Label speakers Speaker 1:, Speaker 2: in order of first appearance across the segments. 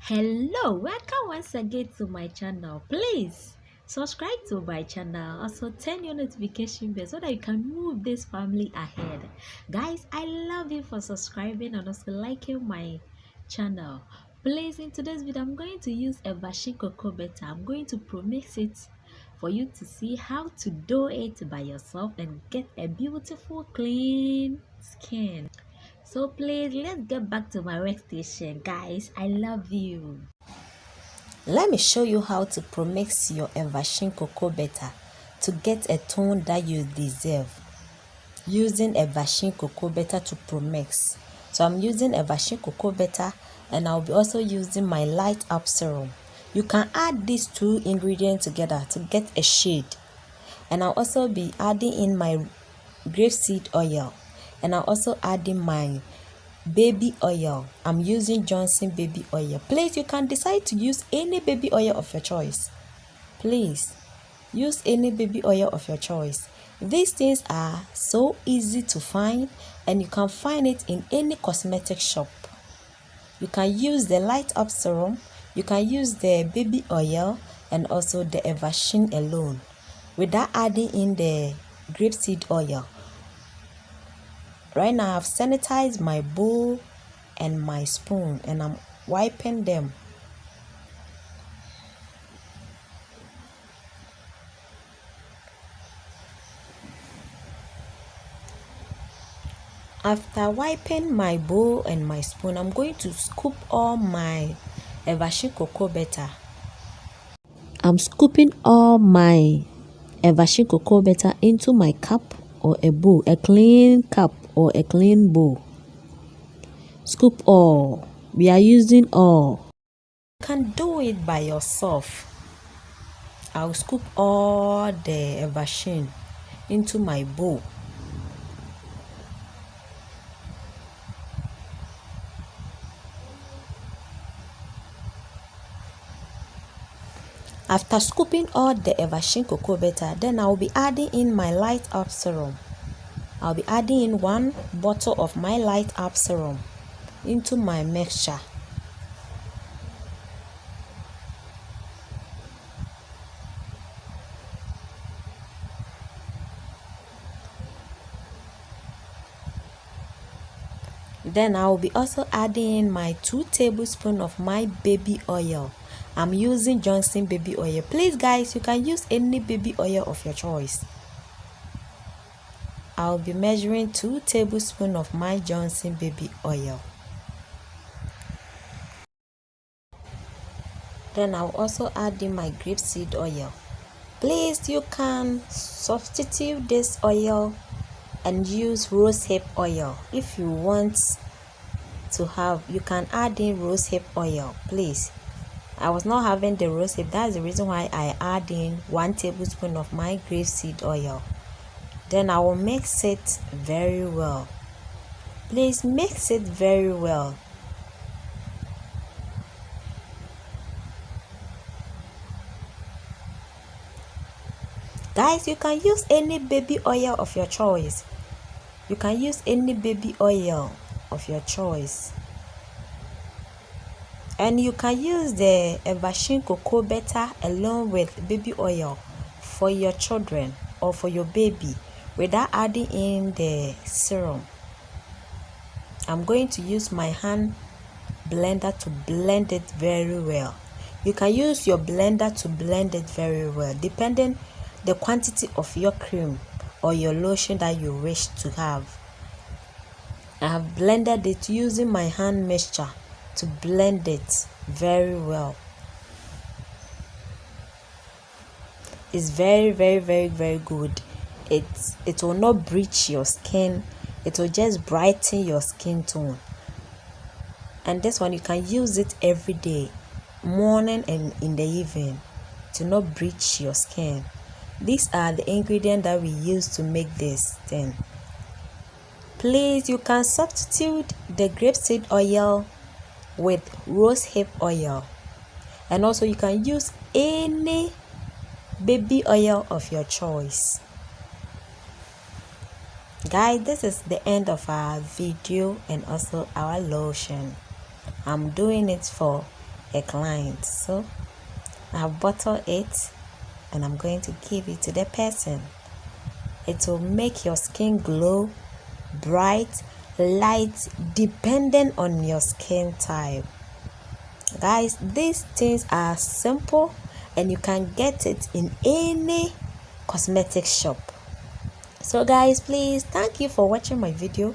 Speaker 1: Hello, welcome once again to my channel. Please subscribe to my channel. Also turn your notification bell so that you can move this family ahead. Guys, I love you for subscribing and also liking my channel. Please, in today's video, I'm going to use Eversheen cocoa butter. I'm going to promix it for you to see how to do it by yourself and get a beautiful clean skin. So please, let's get back to my workstation. Guys, I love you. Let me show you how to promix your Eversheen cocoa butter to get a tone that you deserve. Using Eversheen cocoa butter to promix. So I'm using Eversheen cocoa butter and I'll be also using my light up serum. You can add these two ingredients together to get a shade. And I'll also be adding in my grapeseed oil. And I'll also add in my baby oil. I'm using Johnson baby oil. Please, you can decide to use any baby oil of your choice. Please use any baby oil of your choice. These things are so easy to find and you can find it in any cosmetic shop. You can use the light up serum, you can use the baby oil and also the Eversheen alone without adding in the grapeseed oil. Right now I've sanitized my bowl and my spoon and I'm wiping them. After wiping my bowl and my spoon, I'm going to scoop all my Eversheen cocoa butter. I'm scooping all my Eversheen cocoa butter into my cup or a bowl, a clean cup or a clean bowl. Scoop all. We are using all. You can do it by yourself. I'll scoop all the Eversheen into my bowl. After scooping all the Eversheen cocoa butter, then I'll be adding in my light up serum. I'll be adding in 1 bottle of my light up serum into my mixture. Then I will be also adding in my 2 tablespoons of my baby oil. I'm using Johnson baby oil. Please guys, you can use any baby oil of your choice. I'll be measuring 2 tablespoons of my Johnson baby oil. Then I'll also add in my grapeseed oil. Please, you can substitute this oil and use rosehip oil. If you want to have, you can add in rosehip oil. Please, I was not having the rosehip. That's the reason why I add in 1 tablespoon of my grapeseed oil. Then I will mix it very well. Please mix it very well. Guys, you can use any baby oil of your choice. You can use any baby oil of your choice. And you can use the Eversheen cocoa butter along with baby oil for your children or for your baby without adding in the serum. I'm going to use my hand blender to blend it very well. You can use your blender to blend it very well depending the quantity of your cream or your lotion that you wish to have. I have blended it using my hand mixture to blend it very well. It's very good. It will not breach your skin. It will just brighten your skin tone. And this one you can use it every day, morning and in the evening, to not breach your skin. These are the ingredients that we use to make this thing. Please, you can substitute the grapeseed oil with rosehip oil. And also you can use any baby oil of your choice. Guys, this is the end of our video and also our lotion. I'm doing it for a client. So I have bottled it and I'm going to give it to the person. It will make your skin glow, bright, light, depending on your skin type. Guys, these things are simple and you can get it in any cosmetic shop. So guys, please, thank you for watching my video.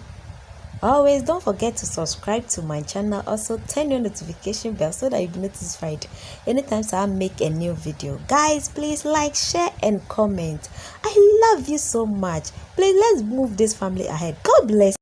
Speaker 1: Always don't forget to subscribe to my channel. Also turn your notification bell so that you'll be notified anytime I make a new video. Guys, please like, share and comment. I love you so much. Please, let's move this family ahead. God bless.